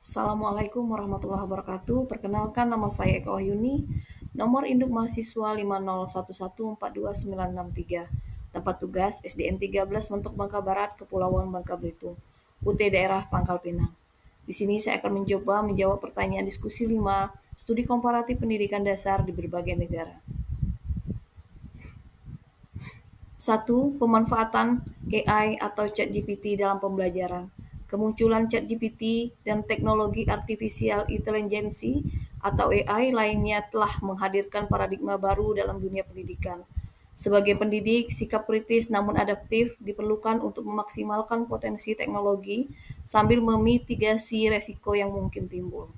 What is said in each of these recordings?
Assalamualaikum warahmatullahi wabarakatuh. Perkenalkan nama saya Eka Wahyuni. Nomor induk mahasiswa 5011142963. Tempat tugas SDN 13 Mentok Bangka Barat, Kepulauan Bangka Belitung. UT Daerah Pangkal Pinang. Di sini saya akan mencoba menjawab pertanyaan diskusi 5 studi komparatif pendidikan dasar di berbagai negara. 1. Pemanfaatan AI atau ChatGPT dalam pembelajaran. Kemunculan ChatGPT dan teknologi artificial intelligence atau AI lainnya telah menghadirkan paradigma baru dalam dunia pendidikan. Sebagai pendidik, sikap kritis namun adaptif diperlukan untuk memaksimalkan potensi teknologi sambil memitigasi resiko yang mungkin timbul.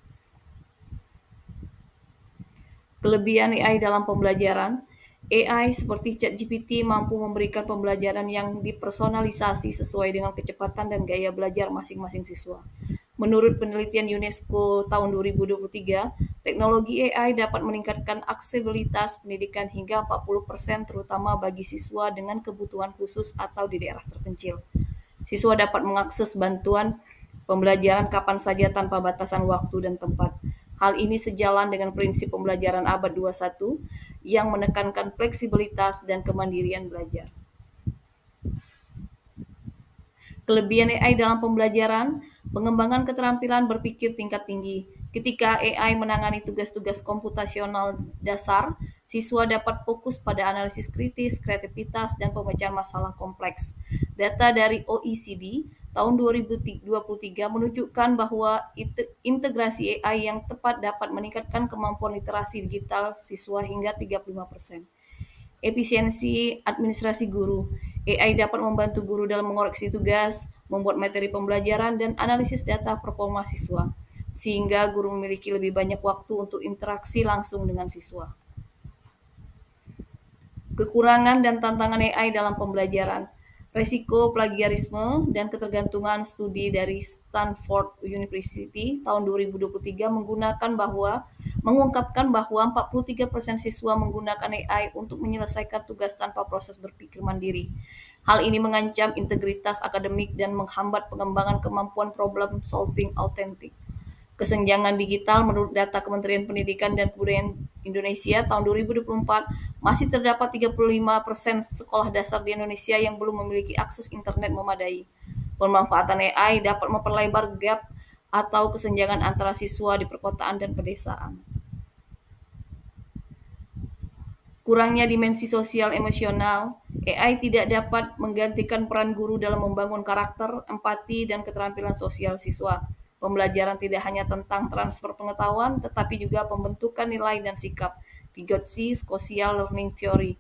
Kelebihan AI dalam pembelajaran. AI seperti ChatGPT mampu memberikan pembelajaran yang dipersonalisasi sesuai dengan kecepatan dan gaya belajar masing-masing siswa. Menurut penelitian UNESCO tahun 2023, teknologi AI dapat meningkatkan aksesibilitas pendidikan hingga 40% terutama bagi siswa dengan kebutuhan khusus atau di daerah terpencil. Siswa dapat mengakses bantuan pembelajaran kapan saja tanpa batasan waktu dan tempat. Hal ini sejalan dengan prinsip pembelajaran abad 21 yang menekankan fleksibilitas dan kemandirian belajar. Kelebihan AI dalam pembelajaran, pengembangan keterampilan berpikir tingkat tinggi. Ketika AI menangani tugas-tugas komputasional dasar, siswa dapat fokus pada analisis kritis, kreativitas, dan pemecahan masalah kompleks. Data dari OECD tahun 2023 menunjukkan bahwa integrasi AI yang tepat dapat meningkatkan kemampuan literasi digital siswa hingga 35%. Efisiensi administrasi guru. AI dapat membantu guru dalam mengoreksi tugas, membuat materi pembelajaran, dan analisis data performa siswa, sehingga guru memiliki lebih banyak waktu untuk interaksi langsung dengan siswa. Kekurangan dan tantangan AI dalam pembelajaran. Resiko plagiarisme dan ketergantungan studi dari Stanford University tahun 2023 mengungkapkan bahwa 43% siswa menggunakan AI untuk menyelesaikan tugas tanpa proses berpikir mandiri. Hal ini mengancam integritas akademik dan menghambat pengembangan kemampuan problem solving autentik. Kesenjangan digital menurut data Kementerian Pendidikan dan Kebudayaan Indonesia tahun 2024 masih terdapat 35% sekolah dasar di Indonesia yang belum memiliki akses internet memadai. Pemanfaatan AI dapat memperlebar gap atau kesenjangan antara siswa di perkotaan dan pedesaan. Kurangnya dimensi sosial emosional, AI tidak dapat menggantikan peran guru dalam membangun karakter, empati, dan keterampilan sosial siswa. Pembelajaran tidak hanya tentang transfer pengetahuan, tetapi juga pembentukan nilai dan sikap. Vygotsky, Social Learning Theory.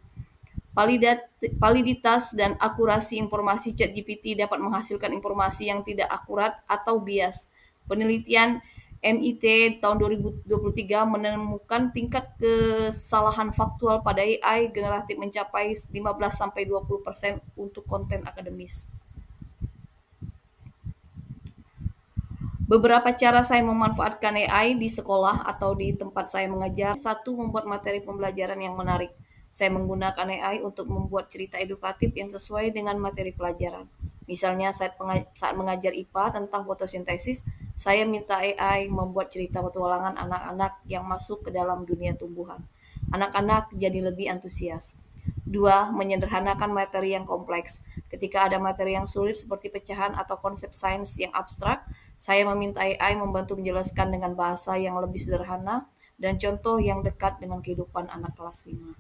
Validitas dan akurasi informasi ChatGPT dapat menghasilkan informasi yang tidak akurat atau bias. Penelitian MIT tahun 2023 menemukan tingkat kesalahan faktual pada AI generatif mencapai 15-20% untuk konten akademis. Beberapa cara saya memanfaatkan AI di sekolah atau di tempat saya mengajar. 1. Membuat materi pembelajaran yang menarik. Saya menggunakan AI untuk membuat cerita edukatif yang sesuai dengan materi pelajaran. Misalnya saat mengajar IPA tentang fotosintesis, saya minta AI membuat cerita petualangan anak-anak yang masuk ke dalam dunia tumbuhan. Anak-anak jadi lebih antusias. 2. Menyederhanakan materi yang kompleks. Ketika ada materi yang sulit seperti pecahan atau konsep sains yang abstrak, saya meminta AI membantu menjelaskan dengan bahasa yang lebih sederhana dan contoh yang dekat dengan kehidupan anak kelas 5.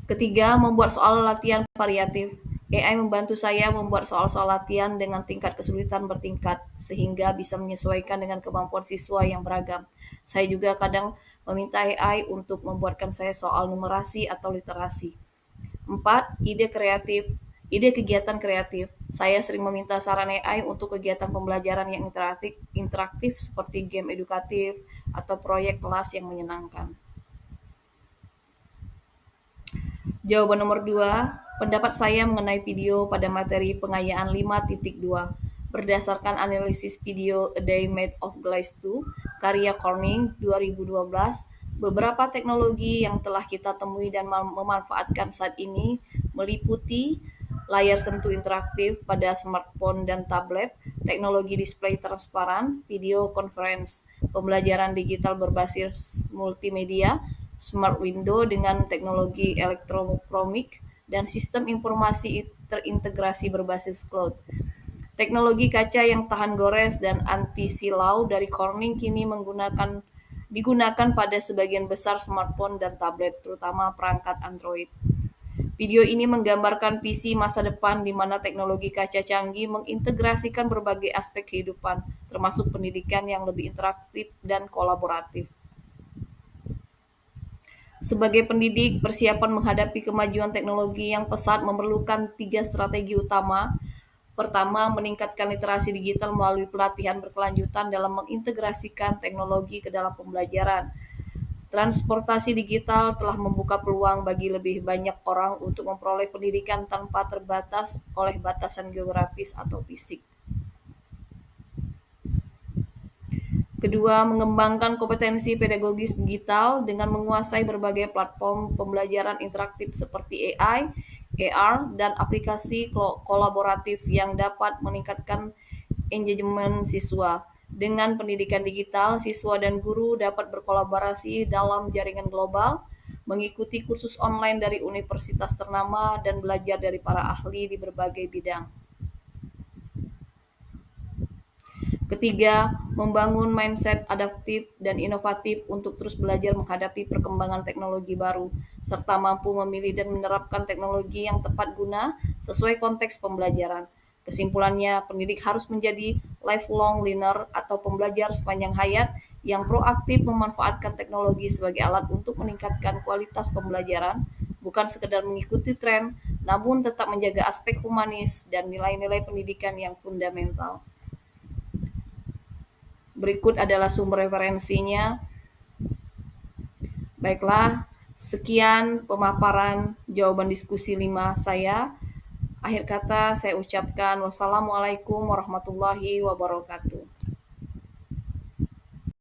Ketiga, membuat soal latihan variatif. AI membantu saya membuat soal-soal latihan dengan tingkat kesulitan bertingkat, sehingga bisa menyesuaikan dengan kemampuan siswa yang beragam. Saya juga kadang meminta AI untuk membuatkan saya soal numerasi atau literasi. 4. Ide kegiatan kreatif. Saya sering meminta saran AI untuk kegiatan pembelajaran yang interaktif seperti game edukatif atau proyek kelas yang menyenangkan. Jawaban nomor 2, pendapat saya mengenai video pada materi pengayaan 5.2. Berdasarkan analisis video A Day Made of Glass 2, karya Corning 2012, beberapa teknologi yang telah kita temui dan memanfaatkan saat ini meliputi layar sentuh interaktif pada smartphone dan tablet, teknologi display transparan, video conference, pembelajaran digital berbasis multimedia, smart window dengan teknologi elektrokromik, dan sistem informasi terintegrasi berbasis cloud. Teknologi kaca yang tahan gores dan anti silau dari Corning kini digunakan pada sebagian besar smartphone dan tablet, terutama perangkat Android. Video ini menggambarkan visi masa depan di mana teknologi kaca canggih mengintegrasikan berbagai aspek kehidupan, termasuk pendidikan yang lebih interaktif dan kolaboratif. Sebagai pendidik, persiapan menghadapi kemajuan teknologi yang pesat memerlukan 3 strategi utama. Pertama, meningkatkan literasi digital melalui pelatihan berkelanjutan dalam mengintegrasikan teknologi ke dalam pembelajaran. Transportasi digital telah membuka peluang bagi lebih banyak orang untuk memperoleh pendidikan tanpa terbatas oleh batasan geografis atau fisik. Kedua, mengembangkan kompetensi pedagogis digital dengan menguasai berbagai platform pembelajaran interaktif seperti AI, AR, dan aplikasi kolaboratif yang dapat meningkatkan engagement siswa. Dengan pendidikan digital, siswa dan guru dapat berkolaborasi dalam jaringan global, mengikuti kursus online dari universitas ternama, dan belajar dari para ahli di berbagai bidang. Ketiga, membangun mindset adaptif dan inovatif untuk terus belajar menghadapi perkembangan teknologi baru, serta mampu memilih dan menerapkan teknologi yang tepat guna sesuai konteks pembelajaran. Kesimpulannya, pendidik harus menjadi lifelong learner atau pembelajar sepanjang hayat yang proaktif memanfaatkan teknologi sebagai alat untuk meningkatkan kualitas pembelajaran, bukan sekedar mengikuti tren, namun tetap menjaga aspek humanis dan nilai-nilai pendidikan yang fundamental. Berikut adalah sumber referensinya. Baiklah, sekian pemaparan jawaban diskusi 5 saya. Akhir kata saya ucapkan wassalamualaikum warahmatullahi wabarakatuh.